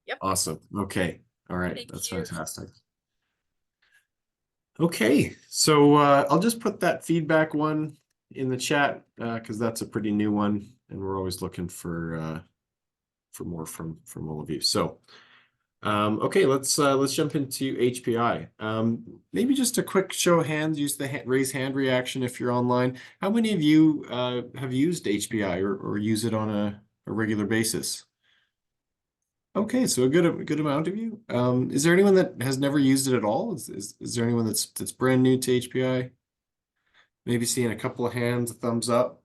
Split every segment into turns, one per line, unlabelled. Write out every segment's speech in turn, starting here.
Yep.
Awesome. Okay. All right.
Thank
That's
you.
fantastic. Okay. So I'll just put that feedback one in the chat because that's a pretty new one, and we're always looking for more from all of you. So okay, let's jump into HPI. Maybe just a quick show of hands. Use the raise hand reaction if you're online. How many of you have used HPI or use it on a regular basis? Okay, so a good amount of you. Is there anyone that has never used it at all? Is there anyone that's brand new to HPI? Maybe seeing a couple of hands, a thumbs up.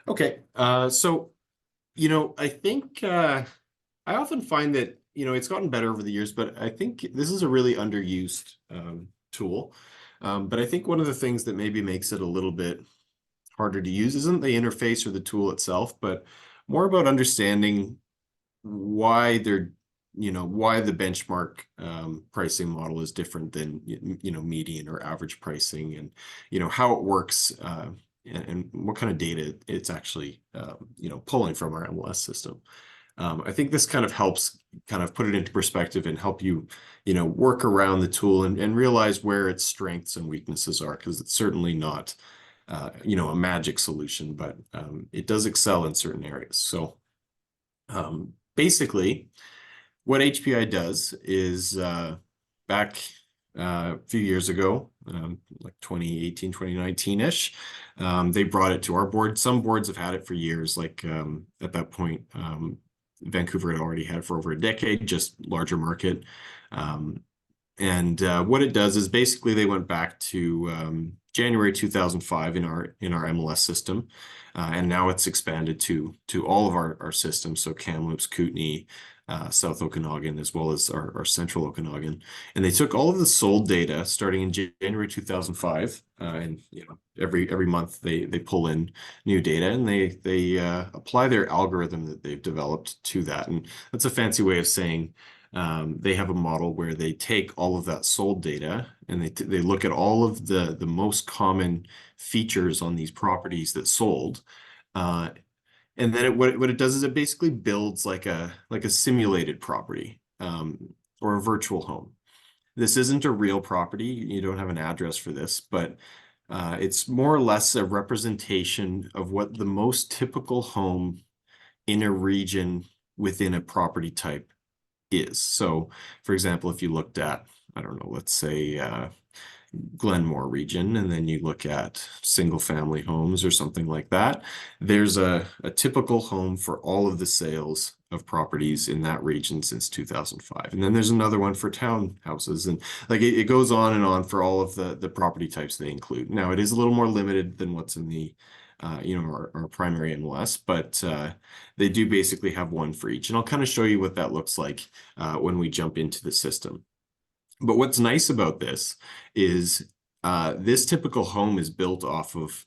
Okay, so I think I often find that it's gotten better over the years, but I think this is a really underused tool. But I think one of the things that maybe makes it a little bit harder to use isn't the interface or the tool itself, but more about understanding why why the benchmark pricing model is different than median or average pricing, and how it works, and what kind of data it's actually pulling from our MLS system. I think this kind of helps kind of put it into perspective and help you work around the tool and realize where its strengths and weaknesses are, because it's certainly not a magic solution, but it does excel in certain areas. So basically, what HPI does is back a few years ago, like 2018, 2019-ish, they brought it to our board. Some boards have had it for years. Like at that point, Vancouver had already had it for over a decade, just larger market. And what it does is basically they went back to January 2005 in our MLS system, and now it's expanded to all of our systems. So Kamloops, Kootenay, South Okanagan, as well as our Central Okanagan. And they took all of the sold data starting in January 2005, and every month they pull in new data, and they apply their algorithm that they've developed to that. And that's a fancy way of saying they have a model where they take all of that sold data and they look at all of the most common features on these properties that sold. And then what it does is it basically builds like a simulated property, or a virtual home. This isn't a real property. You don't have an address for this, but it's more or less a representation of what the most typical home in a region within a property type is. So, for example, if you looked at, I don't know, let's say Glenmore region, and then you look at single family homes or something like that, there's a typical home for all of the sales of properties in that region since 2005. And then there's another one for townhouses, and like it goes on and on for all of the property types they include. Now, it is a little more limited than what's in the our primary MLS, but they do basically have one for each. And I'll kind of show you what that looks like when we jump into the system. But what's nice about this is this typical home is built off of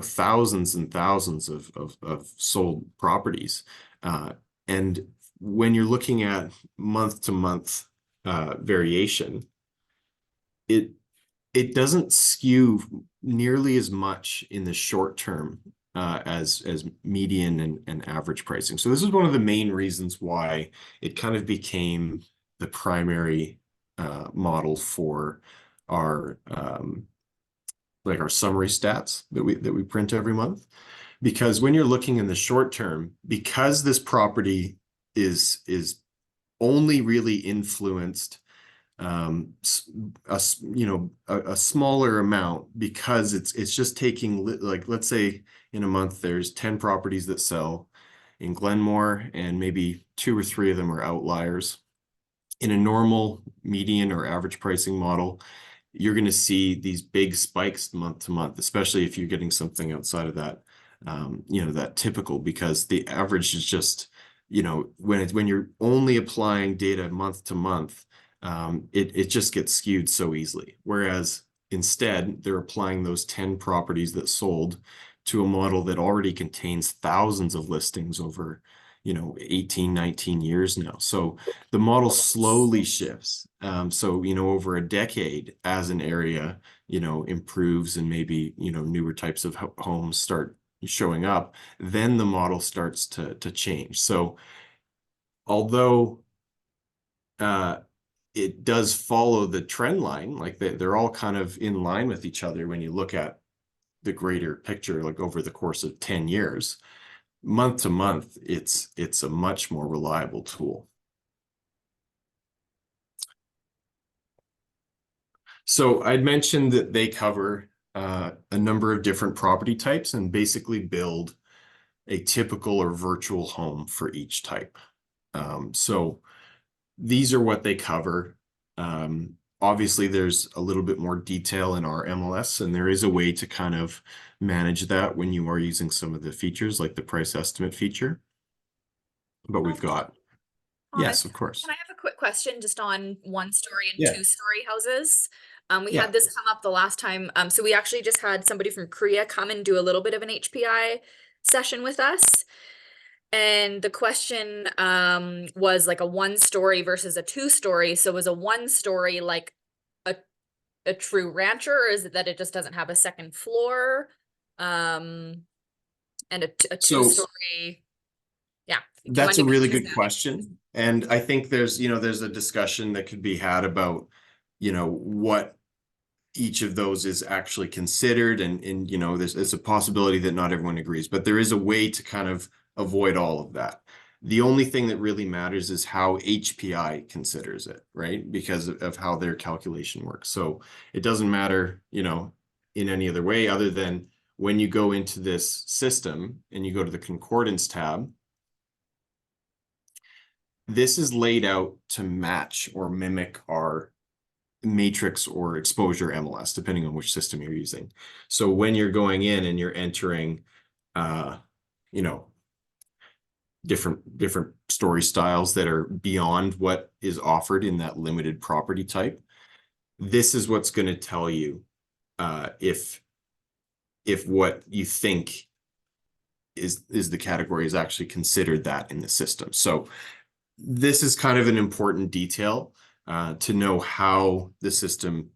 thousands and thousands of sold properties. And when you're looking at month to month variation, it doesn't skew nearly as much in the short term as median and average pricing. So this is one of the main reasons why it kind of became the primary model for our like our summary stats that we print every month. Because when you're looking in the short term, because this property is only really influenced a smaller amount, because it's just taking, like, let's say in a month there's 10 properties that sell in Glenmore, and maybe 2 or 3 of them are outliers. In a normal median or average pricing model, you're going to see these big spikes month to month, especially if you're getting something outside of that, that typical, because the average is just, when you're only applying data month to month, it just gets skewed so easily. Whereas instead, they're applying those 10 properties that sold to a model that already contains thousands of listings over 18, 19 years now. So the model slowly shifts. So over a decade, as an area improves, and maybe newer types of homes start showing up, then the model starts to change. So although it does follow the trend line. Like they're all kind of in line with each other when you look at the greater picture, like over the course of 10 years. Month to month, it's a much more reliable tool. So I'd mentioned that they cover a number of different property types and basically build a typical or virtual home for each type. So these are what they cover. Obviously, there's a little bit more detail in our MLS, and there is a way to kind of manage that when you are using some of the features like the price estimate feature. But we've got, yes, of course.
Can I have a quick question just on 1-story and
Yeah.
2-story houses? We
Yeah.
had this come up the last time. So we actually just had somebody from Korea come and do a little bit of an HPI session with us. And the question was like a 1-story versus a 2-story. So was a 1-story like a true rancher, or is it that it just doesn't have a second floor? And a
So
2-story, yeah. Do you
that's
mind
a really
explaining
good
that?
question. And I think there's a discussion that could be had about, what each of those is actually considered. And there's a possibility that not everyone agrees, but there is a way to kind of avoid all of that. The only thing that really matters is how HPI considers it, right? Because of how their calculation works. So it doesn't matter, in any other way other than when you go into this system and you go to the concordance tab, this is laid out to match or mimic our matrix or exposure MLS, depending on which system you're using. So when you're going in and you're entering, you know, different story styles that are beyond what is offered in that limited property type, this is what's going to tell you if what you think is the category is actually considered that in the system. So this is kind of an important detail to know how the system,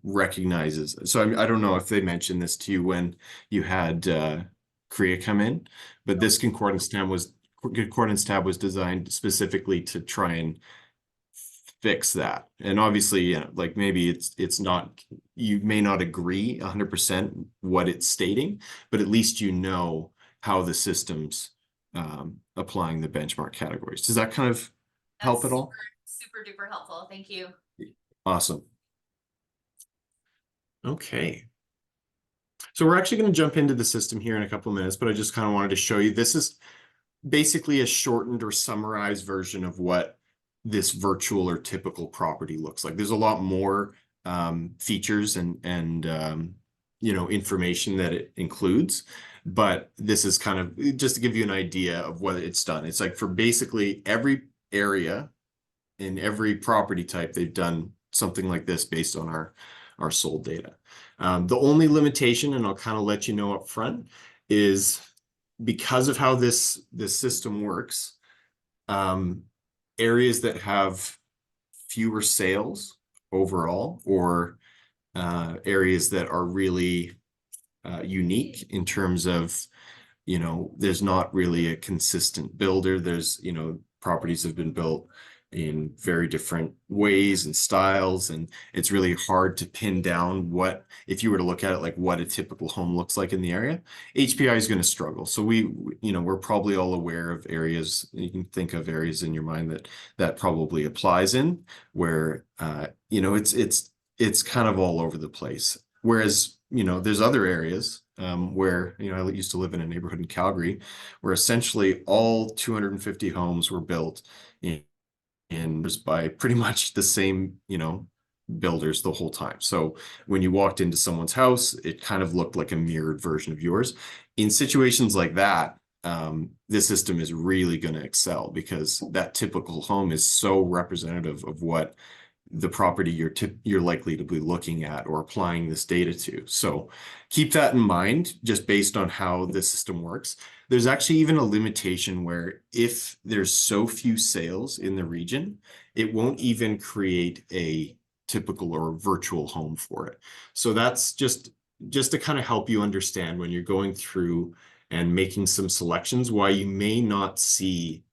recognizes. So I don't know if they mentioned this to you when you had Korea come in, but this concordance tab was designed specifically to try and fix that. And obviously, like maybe it's not, you may not agree 100% what it's stating, but at least you know how the system's applying the benchmark categories. Does that kind of help at all?
Super duper helpful. Thank you.
Awesome. Okay. So we're actually going to jump into the system here in a couple of minutes, but I just kind of wanted to show you, this is basically a shortened or summarized version of what this virtual or typical property looks like. There's a lot more features and information that it includes, but this is kind of just to give you an idea of what it's done. It's like for basically every area in every property type, they've done something like this based on our sold data. The only limitation, and I'll kind of let you know up front, is because of how this system works, areas that have fewer sales overall, or areas that are really unique in terms of, there's not really a consistent builder. There's, properties have been built in very different ways and styles, and it's really hard to pin down what, if you were to look at it, like what a typical home looks like in the area. HPI is going to struggle. So we're probably all aware of areas, you can think of areas in your mind that probably applies in, where it's kind of all over the place. Whereas, there's other areas where, I used to live in a neighborhood in Calgary where essentially all 250 homes were built by pretty much the same, builders the whole time. So when you walked into someone's house, it kind of looked like a mirrored version of yours. In situations like that, this system is really going to excel because that typical home is so representative of what the property you're likely to be looking at or applying this data to. So keep that in mind, just based on how the system works. There's actually even a limitation where if there's so few sales in the region, it won't even create a typical or virtual home for it. So that's just to kind of help you understand when you're going through and making some selections, why you may not see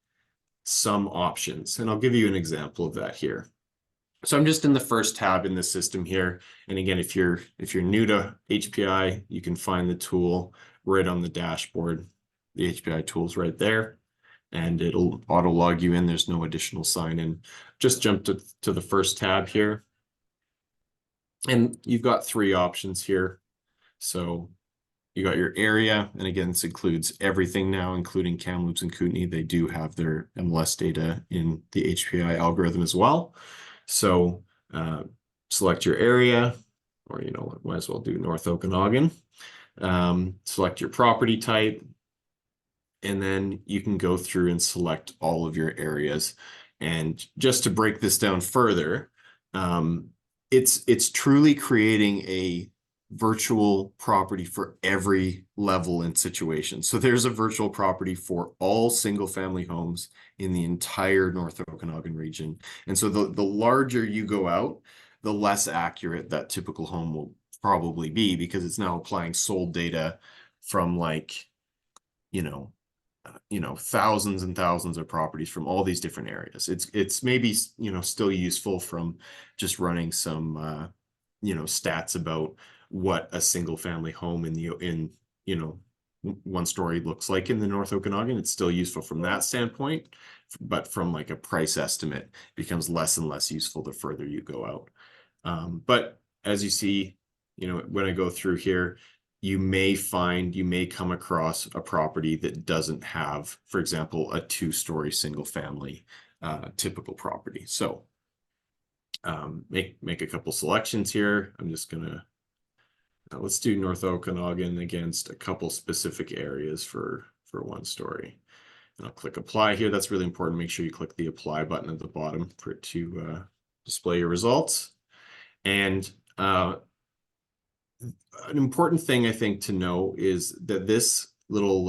some options. And I'll give you an example of that here. So I'm just in the first tab in the system here. And again, if you're new to HPI, you can find the tool right on the dashboard. The HPI tool's right there, and it'll auto log you in. There's no additional sign in. Just jump to the first tab here. And you've got three options here. So you got your area, and again, this includes everything now, including Kamloops and Kootenay. They do have their MLS data in the HPI algorithm as well. So select your area, or might as well do North Okanagan. Select your property type, and then you can go through and select all of your areas. And just to break this down further, it's truly creating a virtual property for every level and situation. So there's a virtual property for all single family homes in the entire North Okanagan region. And so the larger you go out, the less accurate that typical home will probably be, because it's now applying sold data from thousands and thousands of properties from all these different areas. It's maybe still useful from just running some stats about what a single family home in one story looks like in the North Okanagan. It's still useful from that standpoint, but from like a price estimate, becomes less and less useful the further you go out. But as you see, when I go through here, you may come across a property that doesn't have, for example, a 2-story single family typical property. So make a couple selections here. I'm just gonna let's do North Okanagan against a couple specific areas for 1 story. And I'll click apply here. That's really important. Make sure you click the apply button at the bottom for it to display your results. And an important thing I think to know is that this little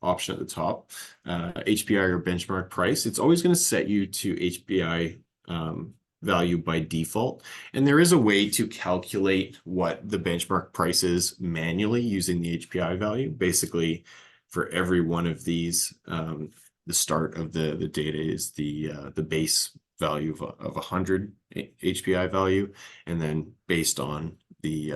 option at the top, HPI or benchmark price, it's always going to set you to HPI value by default. And there is a way to calculate what the benchmark price is manually using the HPI value. Basically, for every one of these, the start of the data is the base value of 100 HPI value, and then based on the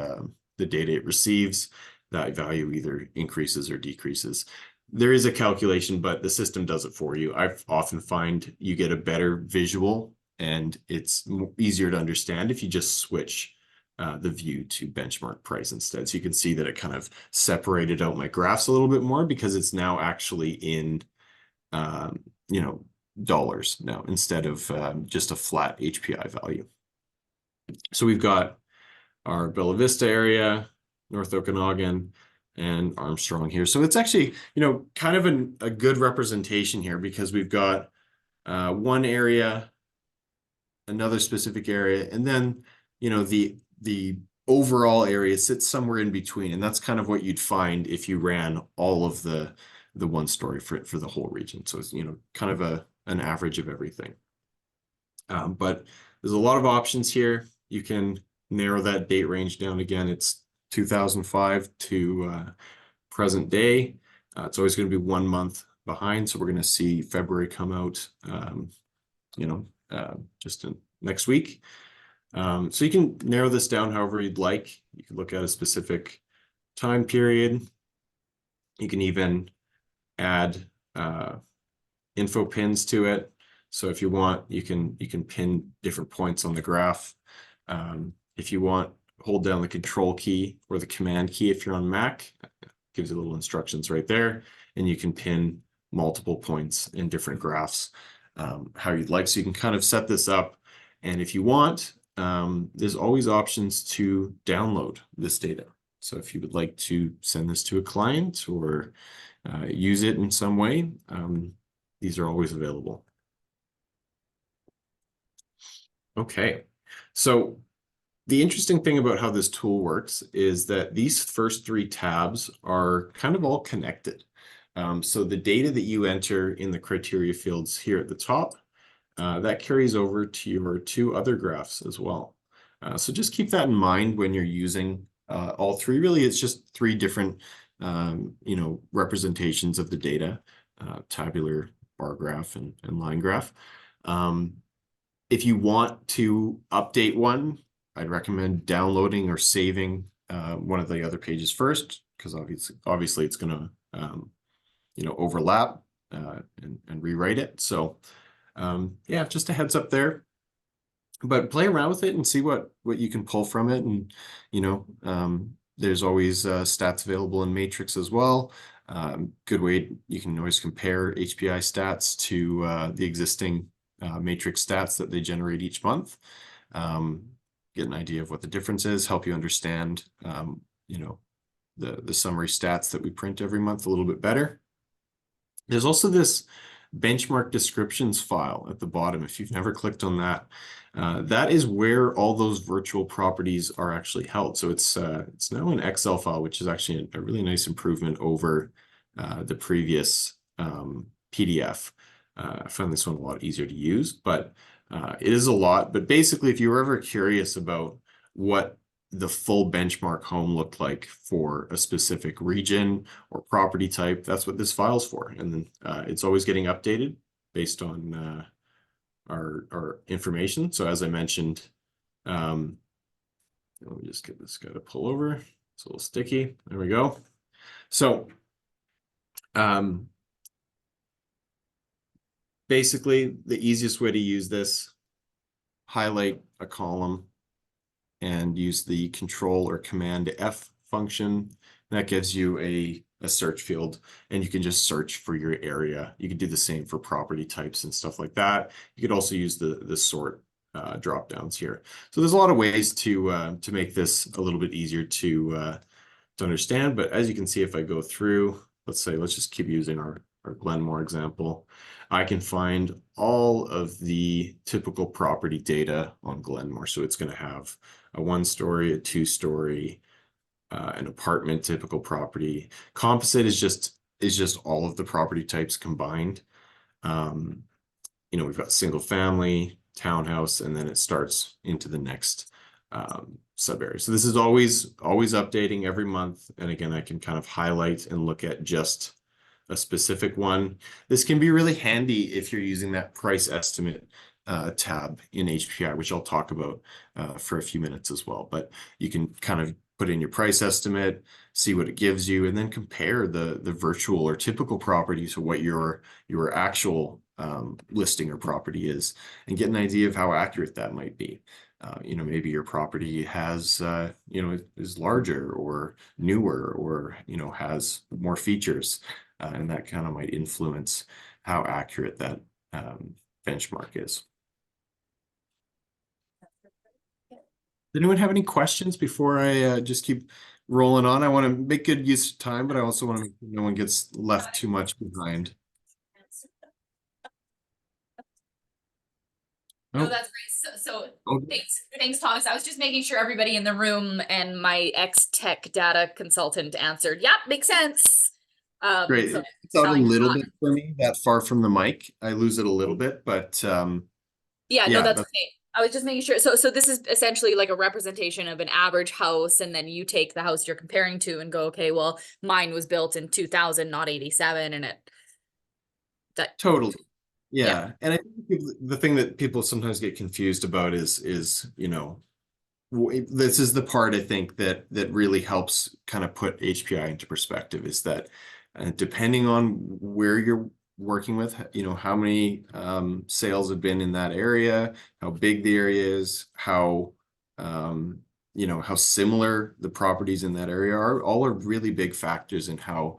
data it receives, that value either increases or decreases. There is a calculation, but the system does it for you. I often find you get a better visual, and it's easier to understand if you just switch the view to benchmark price instead. So you can see that it kind of separated out my graphs a little bit more, because it's now actually in dollars now, instead of just a flat HPI value. So we've got our Bella Vista area, North Okanagan, and Armstrong here. So it's actually, kind of a good representation here, because we've got one area, another specific area, and then, the overall area sits somewhere in between. And that's kind of what you'd find if you ran all of the 1 story for the whole region. So it's, kind of an average of everything. But there's a lot of options here. You can narrow that date range down. Again, it's 2005 to present day. It's always going to be 1 month behind. So we're going to see February come out, just next week. So you can narrow this down however you'd like. You can look at a specific time period. You can even add info pins to it. So if you want, you can pin different points on the graph. If you want, hold down the control key or the command key if you're on Mac. It gives you little instructions right there, and you can pin multiple points in different graphs how you'd like. So you can kind of set this up, and if you want, there's always options to download this data. So if you would like to send this to a client or use it in some way, these are always available. Okay, so the interesting thing about how this tool works is that these first 3 tabs are kind of all connected. So the data that you enter in the criteria fields here at the top, that carries over to your 2 other graphs as well. So just keep that in mind when you're using all 3. Really, it's just 3 different representations of the data: tabular, bar graph and line graph. If you want to update one, I'd recommend downloading or saving one of the other pages first, because obviously it's going to overlap and rewrite it. So yeah, just a heads up there. But play around with it and see what you can pull from it. And there's always stats available in Matrix as well. Good way you can always compare HPI stats to the existing Matrix stats that they generate each month. Get an idea of what the difference is, help you understand the summary stats that we print every month a little bit better. There's also this benchmark descriptions file at the bottom. If you've never clicked on that, that is where all those virtual properties are actually held. So it's now an Excel file, which is actually a really nice improvement over the previous PDF. I found this one a lot easier to use, but it is a lot. But basically, if you were ever curious about what the full benchmark home looked like for a specific region or property type, that's what this file's for. And then it's always getting updated based on our information. So as I mentioned, let me just get this guy to pull over. It's a little sticky. There we go. So basically, the easiest way to use this, highlight a column and use the Control or Command F function. That gives you a search field, and you can just search for your area. You can do the same for property types and stuff like that. You could also use the sort drop downs here. So there's a lot of ways to make this a little bit easier to understand. But as you can see, if I go through, let's just keep using our Glenmore example. I can find all of the typical property data on Glenmore. So it's going to have a 1-story, a 2-story, an apartment typical property. Composite is just all of the property types combined. We've got single family, townhouse, and then it starts into the next sub area. So this is always updating every month. And again, I can kind of highlight and look at just a specific one. This can be really handy if you're using that price estimate tab in HPI, which I'll talk about for a few minutes as well. But you can kind of put in your price estimate, see what it gives you, and then compare the virtual or typical property to what your actual listing or property is, and get an idea of how accurate that might be. Maybe your property has, is larger or newer, or, has more features, and that kind of might influence how accurate that benchmark is. Does anyone have any questions before I just keep rolling on? I want to make good use of time, but I also want to make sure no one gets left too much behind.
No, that's great. So thanks, Thomas. I was just making sure everybody in the room and my ex-tech data consultant answered. Yep, makes sense.
Great.
So
it's out a little bit for me, that far from the mic. I lose it a little bit, but
yeah, no, that's okay. I was just making sure. So this is essentially like a representation of an average house, and then you take the house you're comparing to and go, okay, well, mine was built in 2000, not 87, and that
totally. Yeah. And I think the thing that people sometimes get confused about is this is the part I think that really helps kind of put HPI into perspective, is that depending on where you're working with, how many sales have been in that area, how big the area is, how how similar the properties in that area are really big factors in how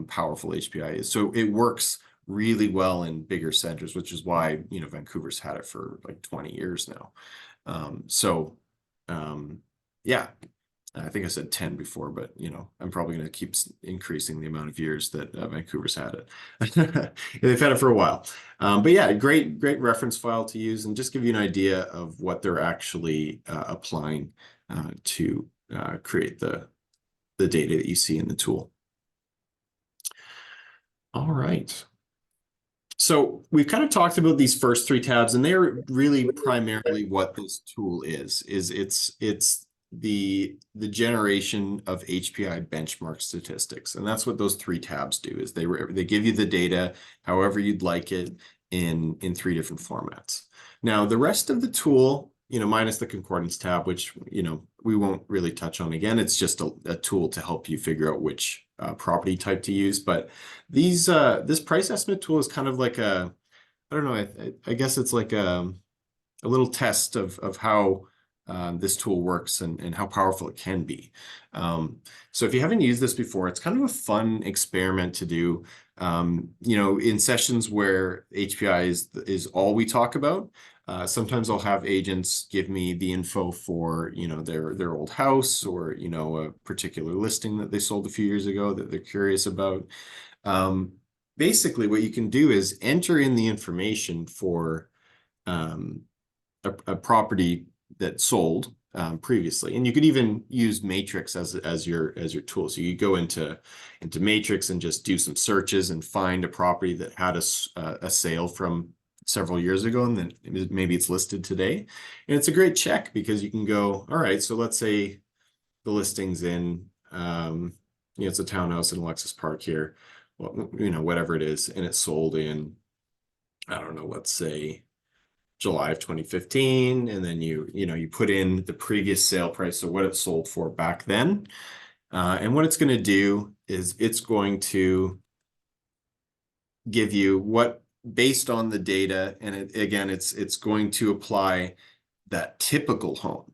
powerful HPI is. So it works really well in bigger centers, which is why Vancouver's had it for like 20 years now. Yeah, I think I said 10 before, but I'm probably going to keep increasing the amount of years that Vancouver's had it. They've had it for a while. But yeah, great reference file to use, and just give you an idea of what they're actually applying to create the data that you see in the tool. All right. So we've kind of talked about these first 3 tabs, and they're really primarily what this tool is. It's the generation of HPI benchmark statistics. And that's what those three tabs do, is they give you the data however you'd like it in three different formats. Now, the rest of the tool, minus the concordance tab, which, we won't really touch on again. It's just a tool to help you figure out which property type to use. But this price estimate tool is kind of like I don't know, I guess it's like a little test of how this tool works and how powerful it can be. So if you haven't used this before, it's kind of a fun experiment to do. In sessions where HPI is all we talk about. Sometimes I'll have agents give me the info for their old house, or a particular listing that they sold a few years ago that they're curious about. Basically, what you can do is enter in the information for a property that sold previously, and you could even use Matrix as your tool. So you go into Matrix and just do some searches and find a property that had a sale from several years ago, and then maybe it's listed today. And it's a great check because you can go, all right, so let's say the listing's in it's a townhouse in Alexis Park here, well, whatever it is, and it sold in, I don't know, let's say July of 2015, and then you put in the previous sale price, so what it sold for back then. And what it's going to do is it's going to give you what, based on the data, and it's going to apply that typical home.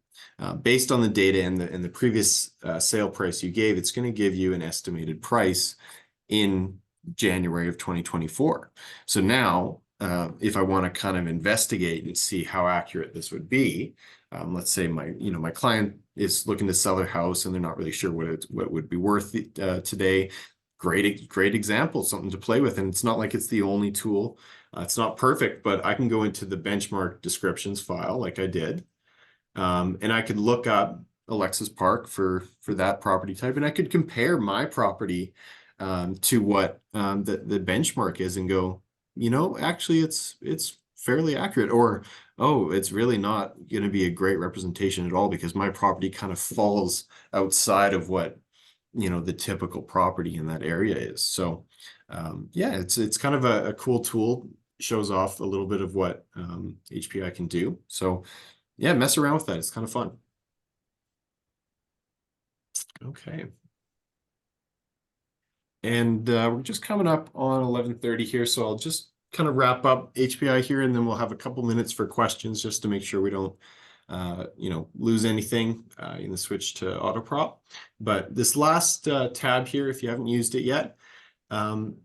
Based on the data and the previous sale price you gave, it's going to give you an estimated price in January of 2024. So now, if I want to kind of investigate and see how accurate this would be, let's say my client is looking to sell their house and they're not really sure what it would be worth today. Great example, something to play with. And it's not like it's the only tool. It's not perfect, but I can go into the benchmark descriptions file like I did. And I could look up Alexis Park for that property type, and I could compare my property to what the benchmark is and go, actually it's fairly accurate, or, oh, it's really not going to be a great representation at all because my property kind of falls outside of what, the typical property in that area is. So yeah, it's kind of a cool tool, shows off a little bit of what HPI can do. So yeah, mess around with that. It's kind of fun. Okay. And we're just coming up on 11:30 here, so I'll just kind of wrap up HPI here, and then we'll have a couple minutes for questions just to make sure we don't, lose anything in the switch to Auto-Prop. But this last tab here, if you haven't used it yet,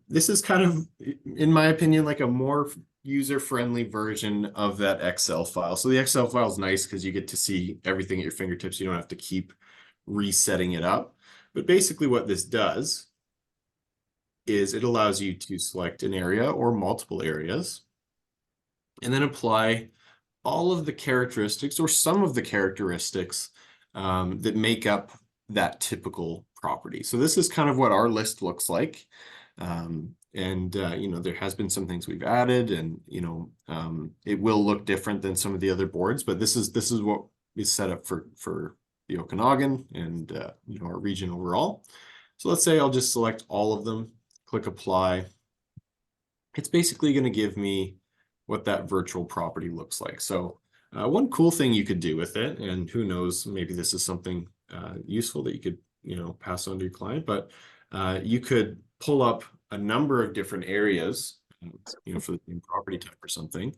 this is kind of, in my opinion, like a more user-friendly version of that Excel file. So the Excel file is nice because you get to see everything at your fingertips. You don't have to keep resetting it up. But basically what this does is it allows you to select an area or multiple areas and then apply all of the characteristics or some of the characteristics that make up that typical property. So this is kind of what our list looks like. There has been some things we've added, and it will look different than some of the other boards, but this is what is set up for the Okanagan and our region overall. So let's say I'll just select all of them, click apply. It's basically going to give me what that virtual property looks like. So one cool thing you could do with it, and who knows, maybe this is something useful that you could pass on to your client, but you could pull up a number of different areas for the same property type or something,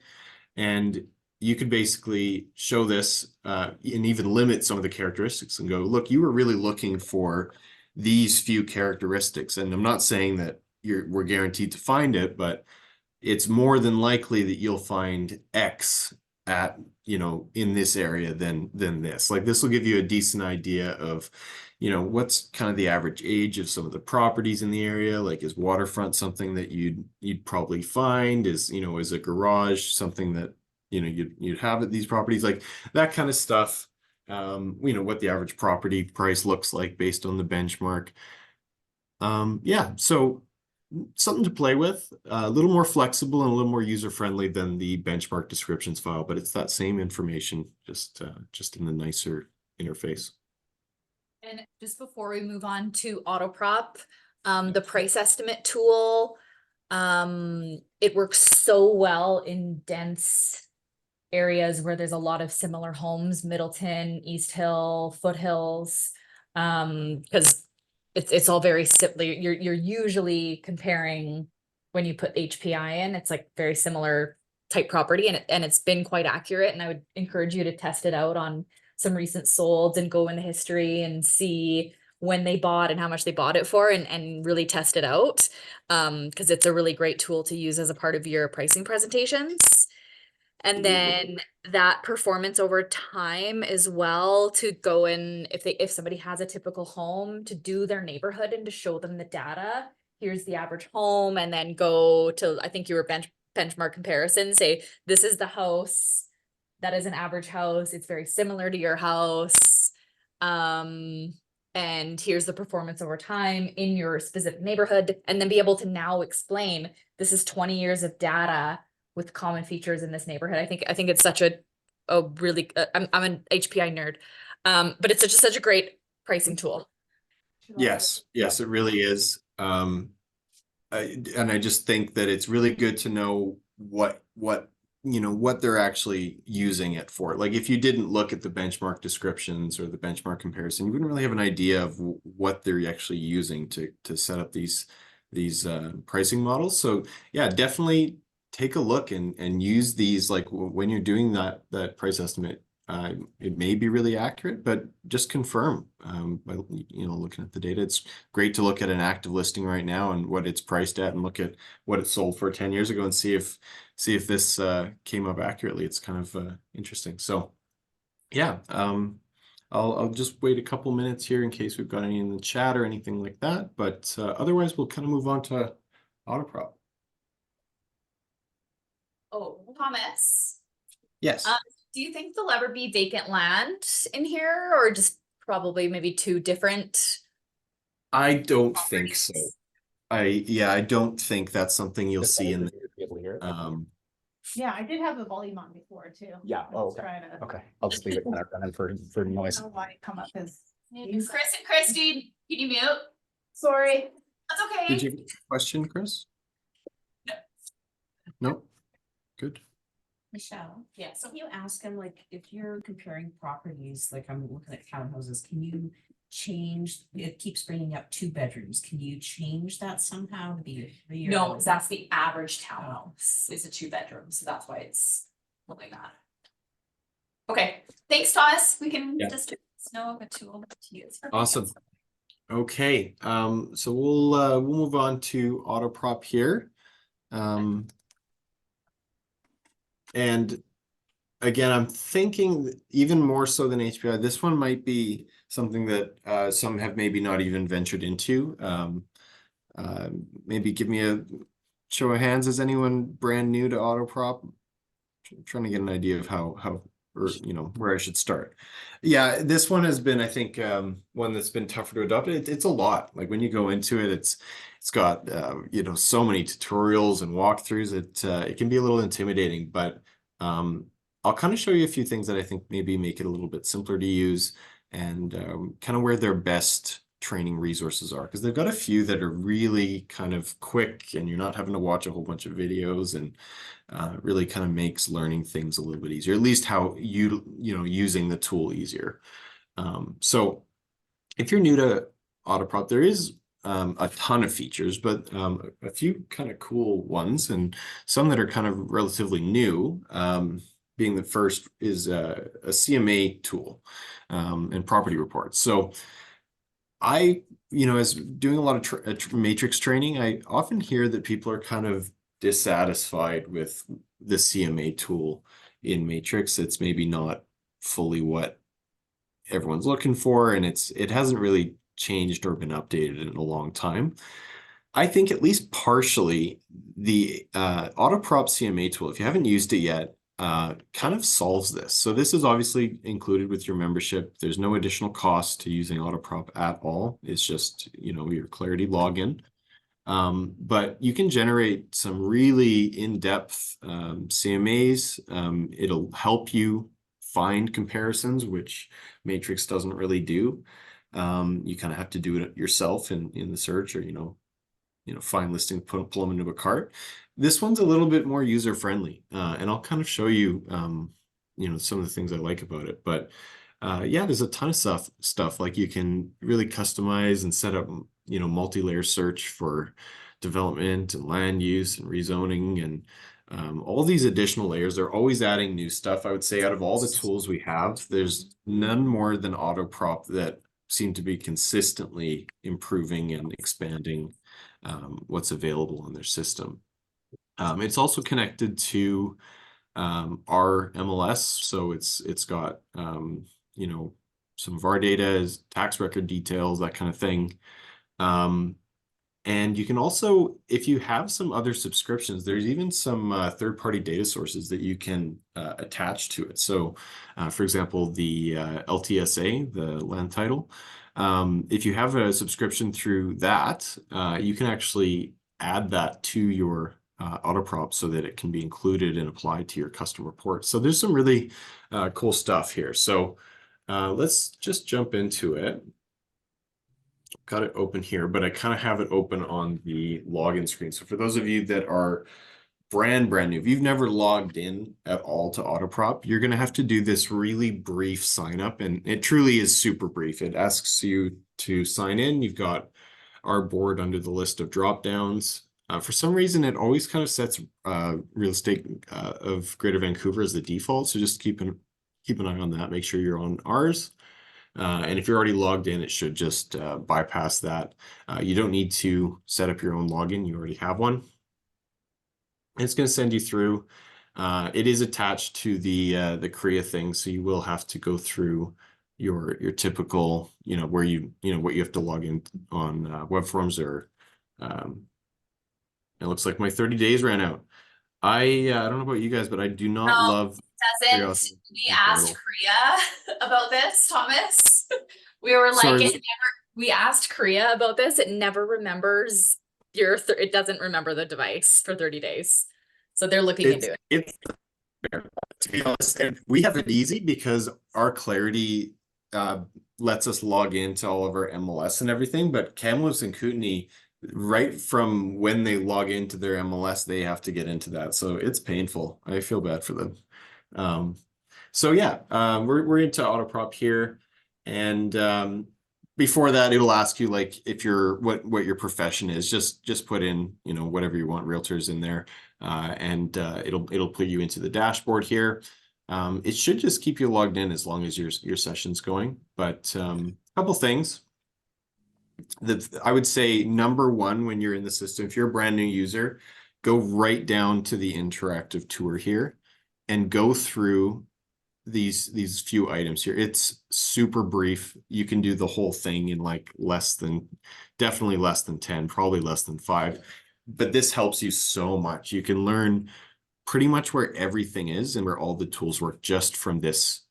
and you could basically show this and even limit some of the characteristics and go, look, you were really looking for these few characteristics, and I'm not saying that we're guaranteed to find it, but it's more than likely that you'll find X at, in this area than this. Like, this will give you a decent idea of, what's kind of the average age of some of the properties in the area. Like, is waterfront something that you'd probably find? Is a garage something that, you'd have at these properties? Like, that kind of stuff. What the average property price looks like based on the benchmark. Yeah, so something to play with, a little more flexible and a little more user-friendly than the benchmark descriptions file, but it's that same information, just in the nicer interface.
And just before we move on to Auto-Prop, the price estimate tool, it works so well in dense areas where there's a lot of similar homes, Middleton, East Hill, Foothills. Because it's all very similar. You're usually comparing when you put HPI in, it's like very similar type property, and it's been quite accurate. And I would encourage you to test it out on some recent solds and go into history and see when they bought and how much they bought it for, and really test it out. Because it's a really great tool to use as a part of your pricing presentations. And then that performance over time as well, to go in, if somebody has a typical home, to do their neighborhood and to show them the data. Here's the average home, and then go to, I think you were benchmark comparison, say this is the house that is an average house, it's very similar to your house. And here's the performance over time in your specific neighborhood, and then be able to now explain this is 20 years of data with common features in this neighborhood. I think it's such a really I'm an HPI nerd. But it's just such a great pricing tool.
Yes, yes, it really is. And I just think that it's really good to know what what they're actually using it for. Like if you didn't look at the benchmark descriptions or the benchmark comparison, you wouldn't really have an idea of what they're actually using to set up these pricing models. So yeah, definitely take a look and use these, like when you're doing that price estimate. It may be really accurate, but just confirm by looking at the data. It's great to look at an active listing right now and what it's priced at, and look at what it sold for 10 years ago and see if this came up accurately. It's kind of interesting. So yeah, I'll just wait a couple minutes here in case we've got any in the chat or anything like that. But otherwise, we'll kind of move on to Auto-Prop.
Oh, Thomas.
Yes.
Do you think there'll ever be vacant land in here, or just probably maybe two different?
I don't think so. I don't think that's something you'll see in
Yeah, I did have the volume on before too.
Yeah.
I
Oh,
was
okay.
trying to-
Okay. I'll just leave it kind of running for noise.
I don't know why it come up as.
Chris and Christy, can you mute?
Sorry.
That's okay.
Did you have a question, Chris? No? Good.
Michelle,
Yes.
can you ask him, like, if you're comparing properties, like I'm looking at townhouses, can you change, it keeps bringing up 2 bedrooms, can you change that somehow to be a 3 or?
No, 'cause that's the average townhouse. It's a 2-bedroom, so that's why it's like that. Okay, thanks, Thomas. We can
Yeah.
just know a tool to use.
Awesome. Okay, so we'll move on to Auto-Prop here. And again, I'm thinking even more so than HPI, this one might be something that some have maybe not even ventured into. Maybe give me a show of hands. Is anyone brand new to Auto-Prop? Trying to get an idea of how or where I should start. Yeah, this one has been, I think, one that's been tougher to adopt. It's a lot. Like when you go into it, it's got so many tutorials and walkthroughs. It can be a little intimidating, but I'll kind of show you a few things that I think maybe make it a little bit simpler to use, and kind of where their best training resources are, because they've got a few that are really kind of quick and you're not having to watch a whole bunch of videos, and really kind of makes learning things a little bit easier, at least how using the tool easier. So if you're new to Auto-Prop, there is a ton of features, but a few kind of cool ones, and some that are kind of relatively new. Being the first is a CMA tool and property reports. So I, as doing a lot of matrix training, I often hear that people are kind of dissatisfied with the CMA tool in matrix. It's maybe not fully what everyone's looking for, and it hasn't really changed or been updated in a long time. I think at least partially the Auto-Prop CMA tool, if you haven't used it yet, kind of solves this. So this is obviously included with your membership. There's no additional cost to using Auto-Prop at all. It's just, your Clarity login. But you can generate some really in-depth CMAs. It'll help you find comparisons, which Matrix doesn't really do. You kind of have to do it yourself in the search, or find listing, pull them into a cart. This one's a little bit more user friendly, and I'll kind of show you some of the things I like about it. But yeah, there's a ton of stuff like you can really customize and set up multi-layer search for development and land use and rezoning and all these additional layers. They're always adding new stuff. I would say out of all the tools we have, there's none more than Auto-Prop that seem to be consistently improving and expanding what's available in their system. It's also connected to our MLS, so it's got some of our data, is tax record details, that kind of thing. And you can also, if you have some other subscriptions, there's even some third-party data sources that you can attach to it. So, for example, the LTSA, the land title, if you have a subscription through that, you can actually add that to your Auto-Prop so that it can be included and applied to your custom report. So there's some really cool stuff here. So let's just jump into it. Got it open here, but I kind of have it open on the login screen. So for those of you that are brand new, if you've never logged in at all to Auto-Prop, you're going to have to do this really brief sign up, and it truly is super brief. It asks you to sign in. You've got our board under the list of drop downs. For some reason, it always kind of sets real estate of Greater Vancouver as the default. So just keep an eye on that. Make sure you're on ours. And if you're already logged in, it should just bypass that. You don't need to set up your own login. You already have one. And it's going to send you through. It is attached to the CREA thing, so you will have to go through your typical, where what you have to log in on web forms, or it looks like my 30 days ran out. I don't know about you guys, but I do not
No,
love.
Doesn't we asked Korea about this, Thomas? We were like,
Sorry.
we asked Korea about this. It never remembers it doesn't remember the device for 30 days. So they're looking into it.
It's to be honest, and we have it easy because our Clarity lets us log into all of our MLS and everything. But Kamloops and Kootenay, right from when they log into their MLS, they have to get into that. So it's painful. I feel bad for them. So yeah, we're into Auto-Prop here, and before that, it'll ask you like if you're what your profession is. Just put in whatever you want, realtors in there, and it'll put you into the dashboard here. It should just keep you logged in as long as your session's going. But a couple things that I would say, number one, when you're in the system, if you're a brand new user, go right down to the interactive tour here and go through these few items here. It's super brief. You can do the whole thing in like definitely less than 10, probably less than 5. But this helps you so much. You can learn pretty much where everything is and where all the tools work just from this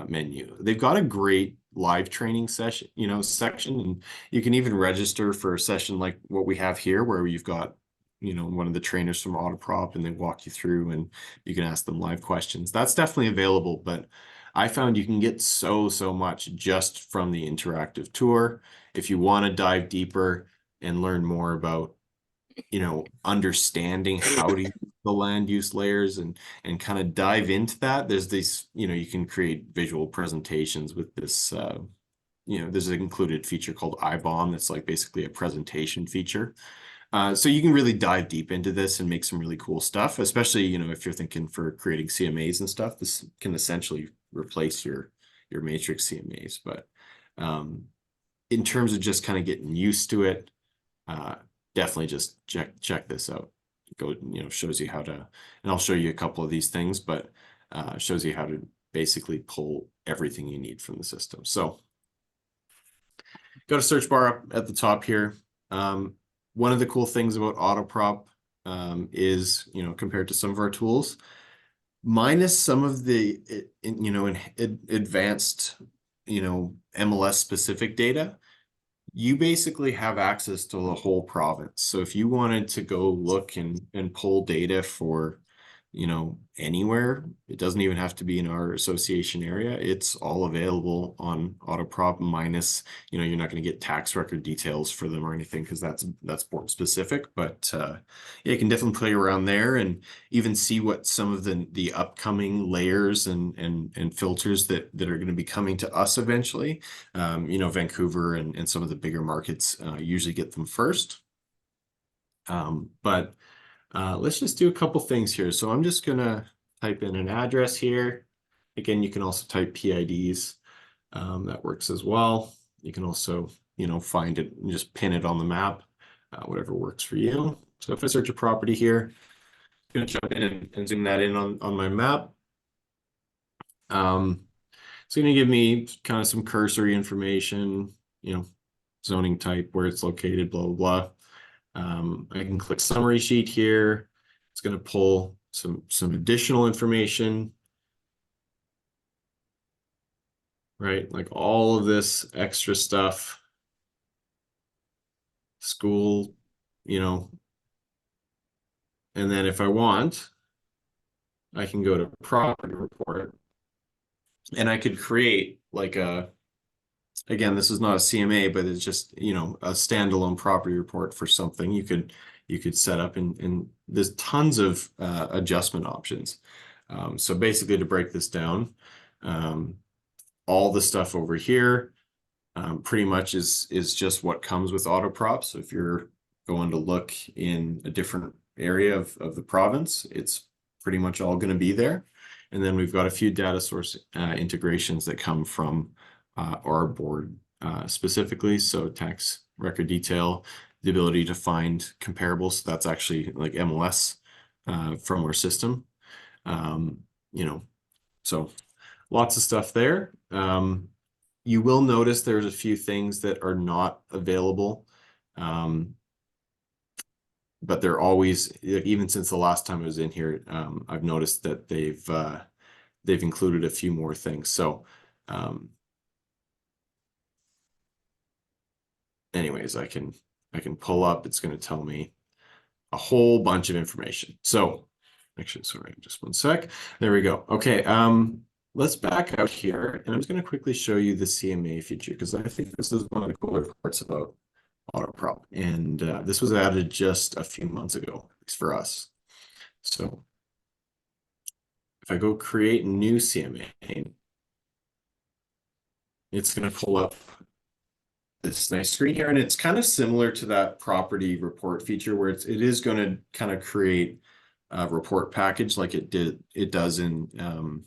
menu. They've got a great live training session, section, and you can even register for a session like what we have here, where you've got one of the trainers from Auto-Prop, and they walk you through and you can ask them live questions. That's definitely available, but I found you can get so much just from the interactive tour. If you want to dive deeper and learn more about understanding how to use the land use layers and kind of dive into that, there's these, you can create visual presentations with this there's an included feature called iBomb that's like basically a presentation feature. So you can really dive deep into this and make some really cool stuff, especially, if you're thinking for creating CMAs and stuff. This can essentially replace your matrix CMAs. But in terms of just kind of getting used to it, definitely just check this out. Go, shows you how to, and I'll show you a couple of these things, but shows you how to basically pull everything you need from the system. So go to search bar up at the top here. One of the cool things about Auto-Prop is, compared to some of our tools, minus some of the, advanced, MLS specific data, you basically have access to the whole province. So if you wanted to go look and pull data for, you know, anywhere. It doesn't even have to be in our association area. It's all available on Auto-Prop minus, you know, you're not going to get tax record details for them or anything because that's board specific. But yeah, you can definitely play around there and even see what some of the upcoming layers and filters that are going to be coming to us eventually. You know, Vancouver and some of the bigger markets usually get them first. But let's just do a couple things here. So I'm just gonna type in an address here. Again, you can also type PIDs. That works as well. You can also, you know, find it and just pin it on the map, whatever works for you. So if I search a property here, I'm gonna jump in and zoom that in on my map. It's gonna give me kind of some cursory information, you know, zoning type, where it's located, blah, blah, blah. I can click summary sheet here. It's going to pull some additional information, right? Like all of this extra stuff, school, you know, and then if I want, I can go to property report and I could create like again, this is not a CMA, but it's just, you know, a standalone property report for something you could set up and there's tons of adjustment options. So basically to break this down, all the stuff over here pretty much is just what comes with Auto-Prop. So if you're going to look in a different area of the province, it's pretty much all going to be there. And then we've got a few data source integrations that come from our board specifically. So tax record detail, the ability to find comparables. So that's actually like MLS from our system. You know, so lots of stuff there. You will notice there's a few things that are not available. But they're always, even since the last time I was in here, I've noticed that they've included a few more things. So anyways, I can pull up, it's going to tell me a whole bunch of information. So actually, sorry, just one sec. There we go. Okay. Let's back out here and I'm just going to quickly show you the CMA feature because I think this is one of the cooler parts about Auto-Prop. And this was added just a few months ago, at least for us. So if I go create a new CMA, it's going to pull up this nice screen here. And it's kind of similar to that property report feature where it is going to kind of create a report package like it does in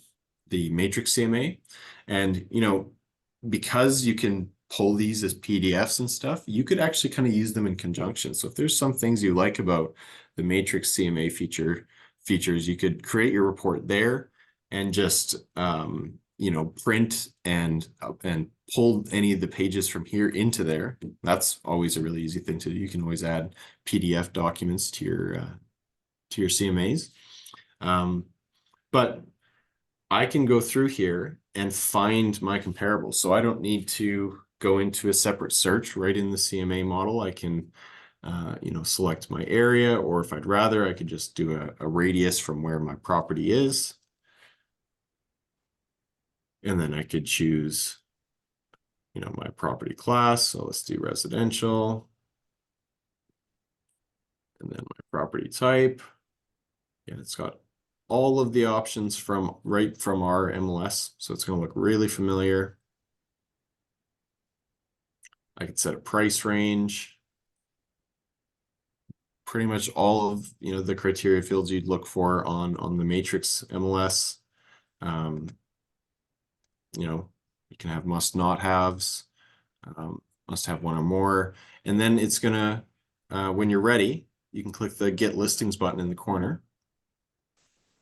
the Matrix CMA. And, you know, because you can pull these as PDFs and stuff, you could actually kind of use them in conjunction. So if there's some things you like about the Matrix CMA features, you could create your report there and just, you know, print and pull any of the pages from here into there. That's always a really easy thing to do. You can always add PDF documents to your CMAs. But I can go through here and find my comparables. So I don't need to go into a separate search right in the CMA model. I can, you know, select my area, or if I'd rather, I could just do a radius from where my property is. And then I could choose, you know, my property class. So let's do residential. And then my property type. Yeah, it's got all of the options right from our MLS. So it's going to look really familiar. I could set a price range. Pretty much all of, you know, the criteria fields you'd look for on the Matrix MLS. You know, you can have must not haves, must have one or more. And then it's gonna, when you're ready, you can click the Get Listings button in the corner.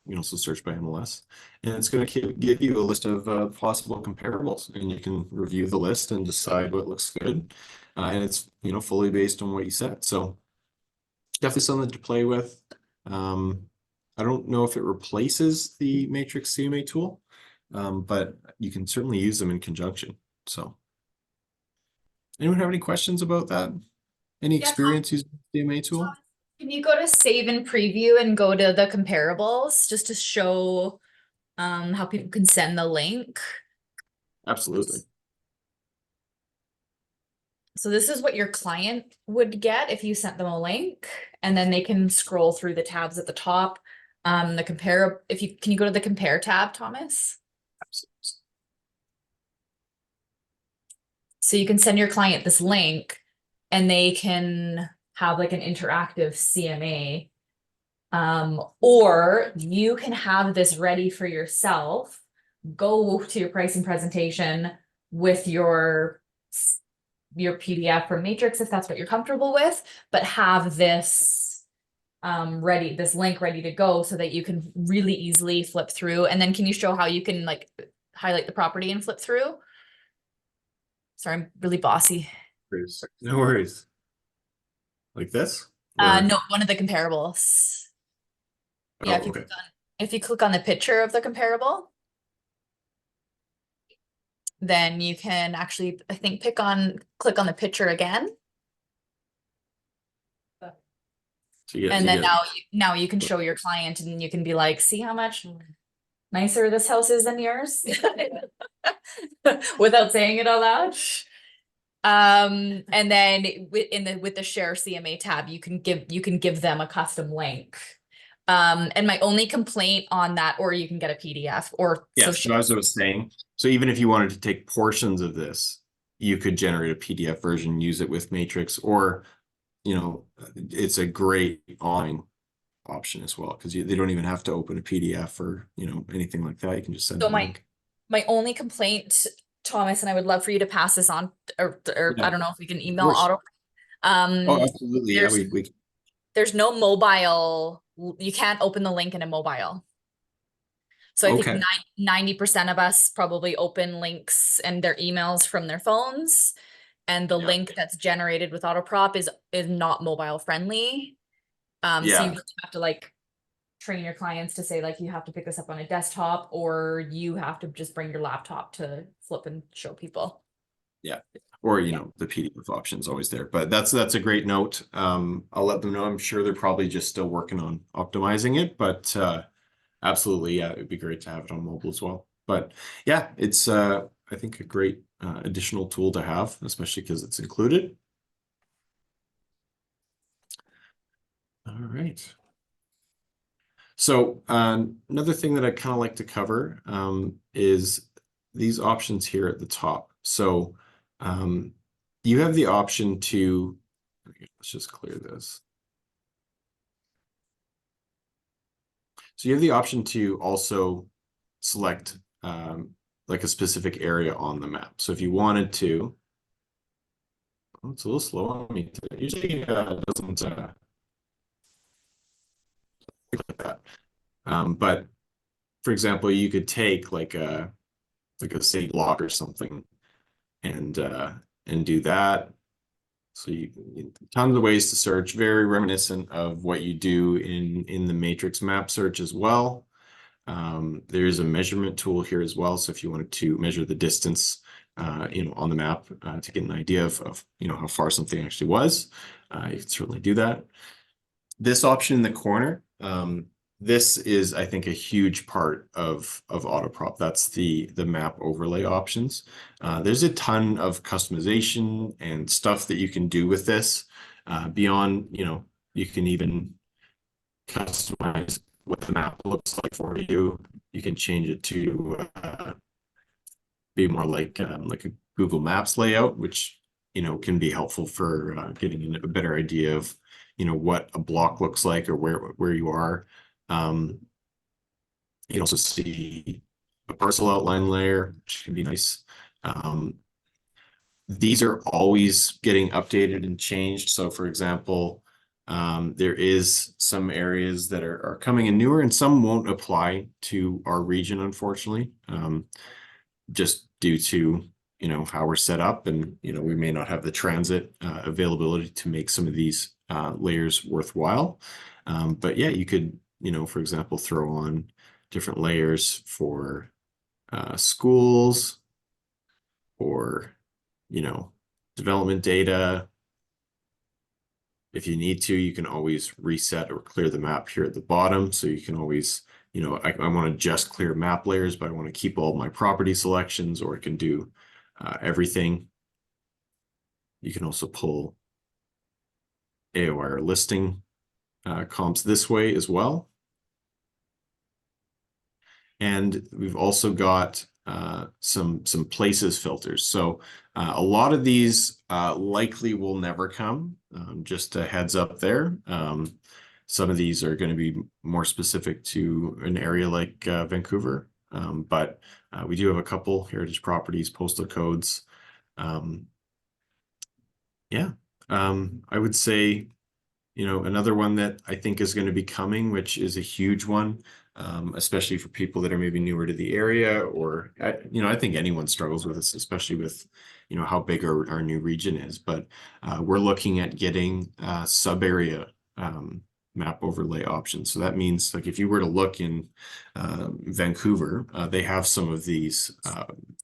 You can also search by MLS, and it's going to give you a list of possible comparables, and you can review the list and decide what looks good. And it's, you know, fully based on what you set. So definitely something to play with. I don't know if it replaces the Matrix CMA tool, but you can certainly use them in conjunction. So anyone have any questions about that? Any
Yes,
experience using the CMA tool?
Can you go to save and preview and go to the comparables just to show how people can send the link?
Absolutely.
So this is what your client would get if you sent them a link, and then they can scroll through the tabs at the top. The compare, can you go to the compare tab, Thomas?
Absolutely.
So you can send your client this link and they can have like an interactive CMA. Or you can have this ready for yourself, go to your pricing presentation with your PDF from Matrix if that's what you're comfortable with, but have this ready, this link ready to go so that you can really easily flip through. And then can you show how you can like highlight the property and flip through? Sorry, I'm really bossy.
No worries. Like this? Or-
No, one of the comparables. Yeah,
Oh, okay.
if you click on the picture of the comparable, then you can actually, I think, click on the picture again.
So you get,
And
you
then
get-
now you can show your client and you can be like, see how much nicer this house is than yours? Without saying it out loud. And then with the share CMA tab, you can give them a custom link. And my only complaint on that, or you can get a PDF or
yeah, so as I was saying, so even if you wanted to take portions of this, you could generate a PDF version, use it with Matrix, or, you know, it's a great online option as well, because they don't even have to open a PDF or, you know, anything like that. You can just send
So
a link.
my only complaint, Thomas, and I would love for you to pass this on, or
Yeah,
I don't know if we can email
course.
auto.
Oh, absolutely. Yeah,
There's
we
there's no mobile, you can't open the link in a mobile. So I think
okay.
90% of us probably open links and their emails from their phones. And the
Yeah.
link that's generated with Auto-Prop is not mobile friendly. So you
Yeah.
really have to like train your clients to say like you have to pick this up on a desktop, or you have to just bring your laptop to flip and show people.
Yeah. Or, you know, the PDF option is always there, but that's a great note. I'll let them know. I'm sure they're probably just still working on optimizing it, but absolutely, yeah, it'd be great to have it on mobile as well. But yeah, it's I think a great additional tool to have, especially because it's included. All right. So another thing that I kind of like to cover is these options here at the top. So you have the option to, let's just clear this. So you have the option to also select like a specific area on the map. So if you wanted to, oh, it's a little slow on me today. Usually doesn't like that. But for example, you could take like a city block or something and do that. So tons of ways to search, very reminiscent of what you do in the Matrix map search as well. There is a measurement tool here as well. So if you wanted to measure the distance, you know, on the map to get an idea of you know how far something actually was, you can certainly do that. This option in the corner, this is, I think, a huge part of Auto-Prop. That's the map overlay options. There's a ton of customization and stuff that you can do with this. Beyond, you know, you can even customize what the map looks like for you. You can change it to be more like a Google Maps layout, which, you know, can be helpful for getting a better idea of, you know, what a block looks like or where you are. You can also see a parcel outline layer, which can be nice. These are always getting updated and changed. So for example, there is some areas that are coming in newer and some won't apply to our region, unfortunately, just due to, you know, how we're set up, and, you know, we may not have the transit availability to make some of these layers worthwhile. But yeah, you could, you know, for example, throw on different layers for schools or, you know, development data, If you need to, you can always reset or clear the map here at the bottom. So you can always, you know, I want to just clear map layers, but I want to keep all my property selections, or I can do everything. You can also pull AOIR listing comps this way as well. And we've also got some places filters. So a lot of these likely will never come. Just a heads up there. Some of these are going to be more specific to an area like Vancouver, but we do have a couple heritage properties, postal codes. Yeah, I would say, you know, another one that I think is going to be coming, which is a huge one, especially for people that are maybe newer to the area, or, you know, I think anyone struggles with this, especially with, you know, how big our new region is. But we're looking at getting sub-area map overlay options. So that means, like, if you were to look in Vancouver, they have some of these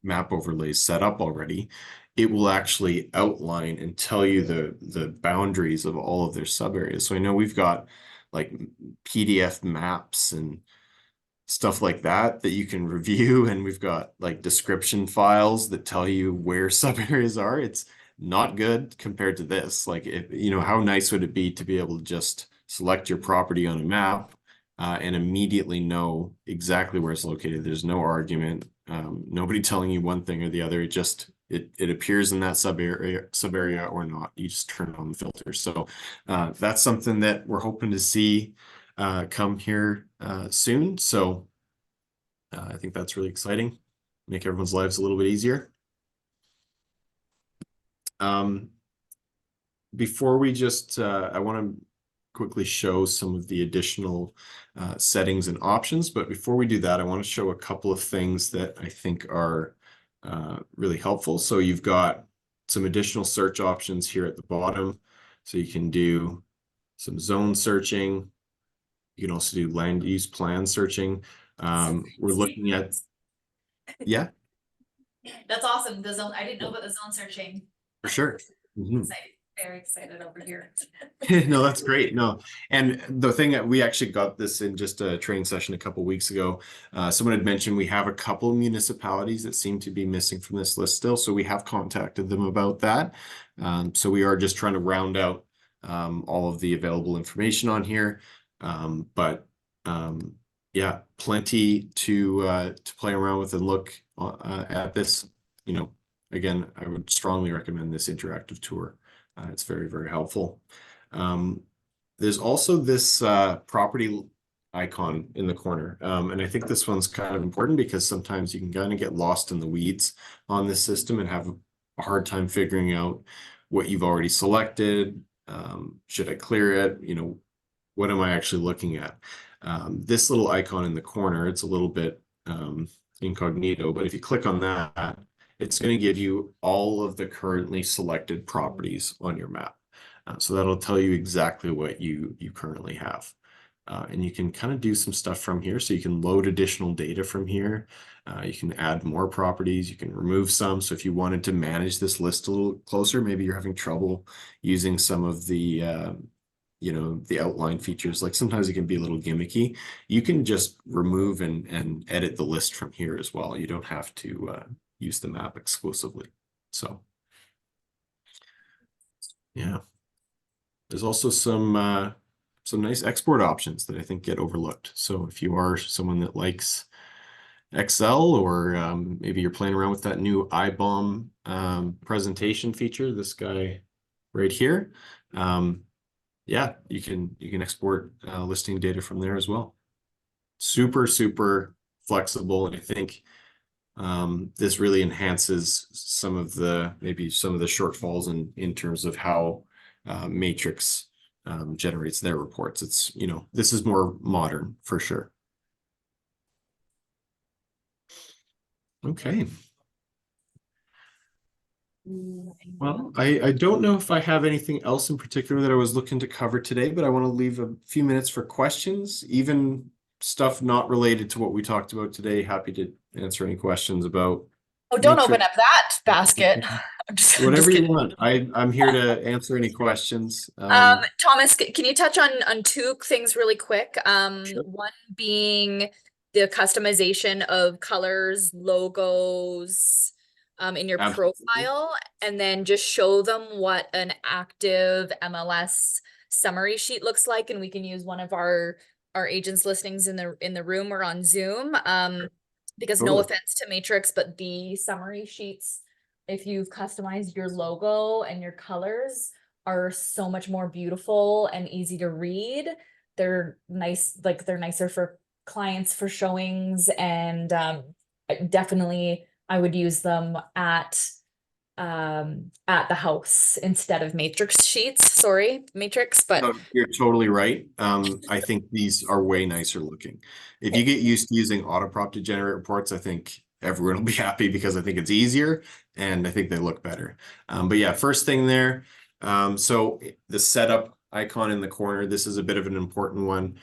map overlays set up already. It will actually outline and tell you the boundaries of all of their sub areas. So I know we've got like PDF maps and stuff like that you can review, and we've got like description files that tell you where sub areas are. It's not good compared to this. Like, if, you know, how nice would it be to be able to just select your property on a map and immediately know exactly where it's located. There's no argument, nobody telling you one thing or the other. It appears in that sub area or not. You just turn on the filter. So that's something that we're hoping to see come here soon. So I think that's really exciting. Make everyone's lives a little bit easier. Before we just, I want to quickly show some of the additional settings and options. But before we do that, I want to show a couple of things that I think are really helpful. So you've got some additional search options here at the bottom. So you can do some zone searching. You can also do land use plan searching. We're looking at, yeah.
That's awesome. The zone, I didn't know about the zone searching.
For sure. Mhm.
Excited, very excited over here.
No, that's great. No, and the thing that we actually got this in just a training session a couple weeks ago. Someone had mentioned we have a couple municipalities that seem to be missing from this list still, so we have contacted them about that. So we are just trying to round out all of the available information on here. Yeah, plenty to play around with and look at this. You know, again, I would strongly recommend this interactive tour. It's very, very helpful. There's also this property icon in the corner. And I think this one's kind of important because sometimes you can kind of get lost in the weeds on this system and have a hard time figuring out what you've already selected. Should I clear it? You know, what am I actually looking at? This little icon in the corner, it's a little bit incognito, but if you click on that, it's going to give you all of the currently selected properties on your map. So that'll tell you exactly what you currently have. And you can kind of do some stuff from here. So you can load additional data from here. You can add more properties. You can remove some. So if you wanted to manage this list a little closer, maybe you're having trouble using some of the you know, the outline features, like sometimes it can be a little gimmicky. You can just remove and edit the list from here as well. You don't have to use the map exclusively. So yeah, there's also some nice export options that I think get overlooked. So if you are someone that likes Excel, or maybe you're playing around with that new IBOM presentation feature, this guy right here, yeah, you can export listing data from there as well. Super flexible, and I think this really enhances maybe some of the shortfalls in terms of how Matrix generates their reports. It's, you know, this is more modern for sure. Okay. Well, I don't know if I have anything else in particular that I was looking to cover today, but I want to leave a few minutes for questions, even stuff not related to what we talked about today. Happy to answer any questions about
Oh, don't open
Matrix.
up that basket. I'm just
Whatever you
kidding.
want. I'm here to answer any questions.
Thomas, can you touch on two things really quick?
Sure.
One being the customization of colors, logos, in your
Absolutely.
profile, and then just show them what an active MLS summary sheet looks like, and we can use one of our agents' listings in the room or on Zoom. Because no
Totally.
offense to Matrix, but the summary sheets, if you've customized your logo and your colors, are so much more beautiful and easy to read. They're nice, like they're nicer for clients for showings, and definitely I would use them at the house instead of matrix sheets. Sorry, matrix, but
No, you're totally right. I think these are way nicer looking. If you get used to using Auto-Prop to generate reports, I think everyone will be happy because I think it's easier and I think they look better. But yeah, first thing there. So the setup icon in the corner, this is a bit of an important one.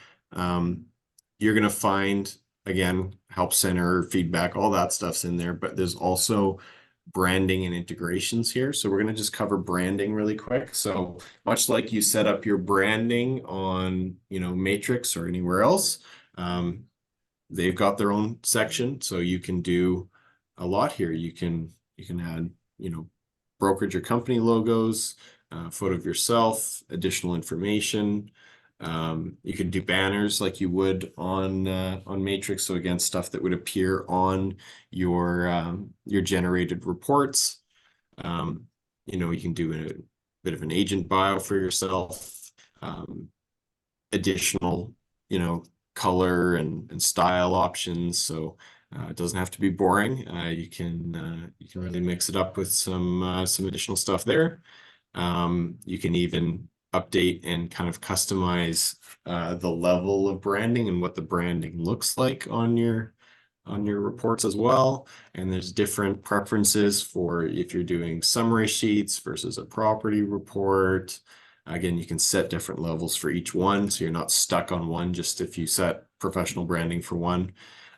You're going to find, again, help center, feedback, all that stuff's in there, but there's also branding and integrations here. So we're going to just cover branding really quick. So much like you set up your branding on, Matrix or anywhere else, they've got their own section. So you can do a lot here. You can add, brokerage or company logos, photo of yourself, additional information. You can do banners like you would on Matrix. So again, stuff that would appear on your generated reports. You can do a bit of an agent bio for yourself, additional, color and style options. So it doesn't have to be boring. You can really mix it up with some additional stuff there. You can even update and kind of customize the level of branding and what the branding looks like on your reports as well. And there's different preferences for if you're doing summary sheets versus a property report. Again, you can set different levels for each one, so you're not stuck on one. Just if you set professional branding for one.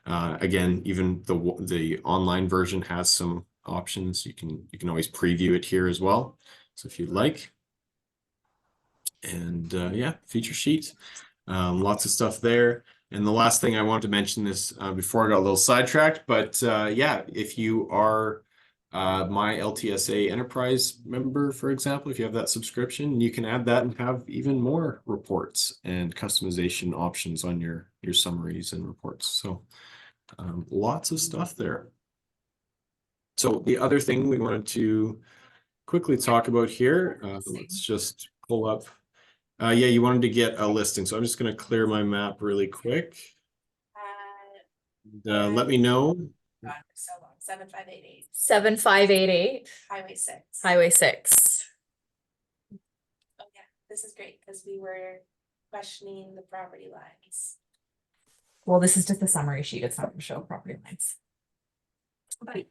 Again, even the online version has some options. You can always preview it here as well. So if you'd like. And yeah, feature sheet, lots of stuff there. And the last thing I wanted to mention is before I got a little sidetracked, but yeah, if you are my LTSA Enterprise member, for example, if you have that subscription, you can add that and have even more reports and customization options on your summaries and reports. So lots of stuff there. So the other thing we wanted to quickly talk about here, let's just pull up. Yeah, you wanted to get a listing, so I'm just going to clear my map really quick. Let me know.
7588
7588
Highway 6.
Highway 6.
Oh yeah, this is great because we were questioning the property lines.
Well, this is just a summary sheet. It's not going to show property lines.
But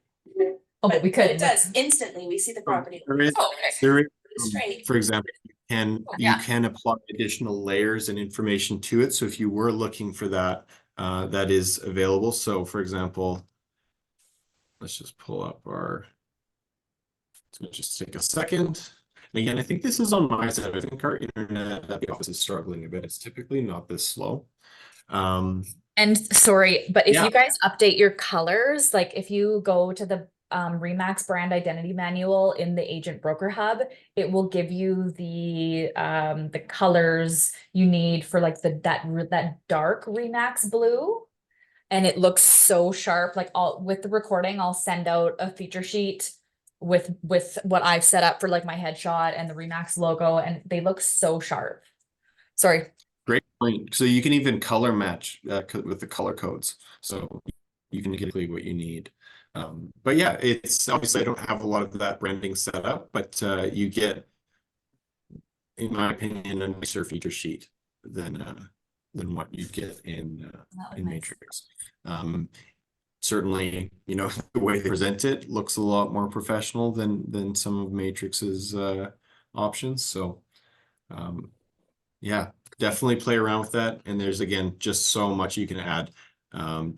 But we could.
it does instantly. We see the property.
There is,
Oh, okay.
there is,
Straight.
for example, you
Yeah.
can apply additional layers and information to it. So if you were looking for that, that is available. So for example, let's just pull up so just take a second. And again, I think this is on my side. I think our internet at the office is struggling a bit. It's typically not this slow.
And sorry, but if
Yeah.
you guys update your colors, like if you go to the Remax brand identity manual in the agent broker hub, it will give you the colors you need for like that dark Remax blue. And it looks so sharp. Like with the recording, I'll send out a feature sheet with what I've set up for like my headshot and the Remax logo, and they look so sharp. Sorry.
Great point. So you can even color match with the color codes. So you can get what you need. But yeah, it's obviously I don't have a lot of that branding set up, but you get, in my opinion, a nicer feature sheet than what you get in Matrix. Certainly, the way they present it looks a lot more professional than some of Matrix's options. So yeah, definitely play around with that. And there's, again, just so much you can add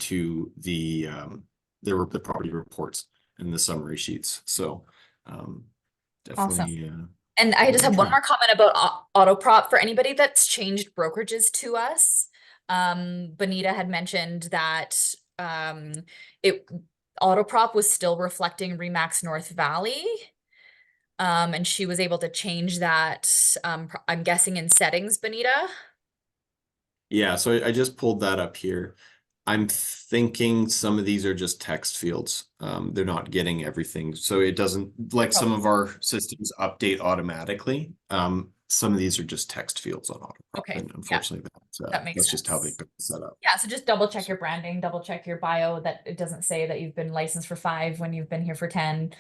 to the property reports. the summary sheets. So definitely
And I
give
just
it a
have one
try.
more comment about Auto-Prop for anybody that's changed brokerages to us. Bonita had mentioned that it Auto-Prop was still reflecting Remax North Valley. And she was able to change that, I'm guessing in settings, Bonita.
Yeah, so I just pulled that up here. I'm thinking some of these are just text fields. They're not getting everything. So it doesn't, like some of our systems update automatically. Some of these are just text fields on Auto-Prop.
Okay,
And
yeah,
unfortunately,
that makes
that's just how they
sense.
got set up.
Yeah, so just double check your branding, double check your bio, that it doesn't say that you've been licensed for 5 when you've been here for 10.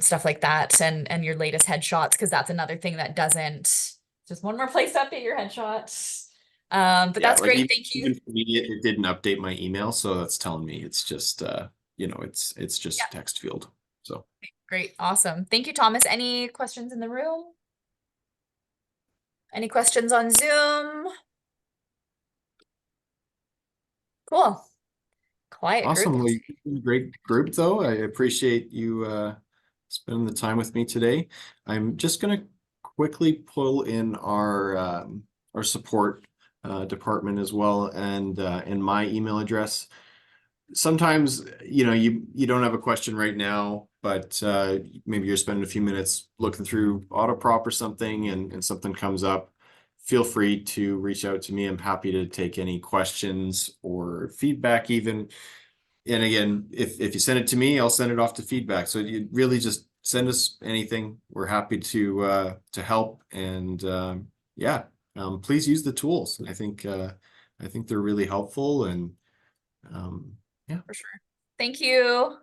Stuff like that, and your latest headshots, because that's another thing that doesn't, just one more place to update your headshot. But
Yeah,
that's
like
great, thank you.
even for me, it didn't update my email, so that's telling me it's just it's just
Yeah.
a text field. So
Great, awesome. Thank you, Thomas. Any questions in the room? Any questions on Zoom? Cool. Quiet group.
awesome. Well, you've been a great group though. I appreciate you spending the time with me today. I'm just gonna quickly pull in our support department as well, and in my email address. Sometimes, you don't have a question right now, but maybe you're spending a few minutes looking through Auto-Prop or something, and something comes up. Feel free to reach out to me. I'm happy to take any questions or feedback even. And again, if you send it to me, I'll send it off to feedback. So you really just send us anything. We're happy to help. And yeah, please use the tools. I think they're really helpful, and yeah.
For sure. Thank you.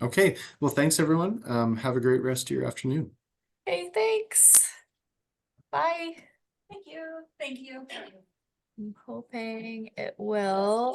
Okay. Well, thanks everyone. Have a great rest of your afternoon.
Okay, thanks. Bye.
Thank you. Thank you.
I'm hoping it will.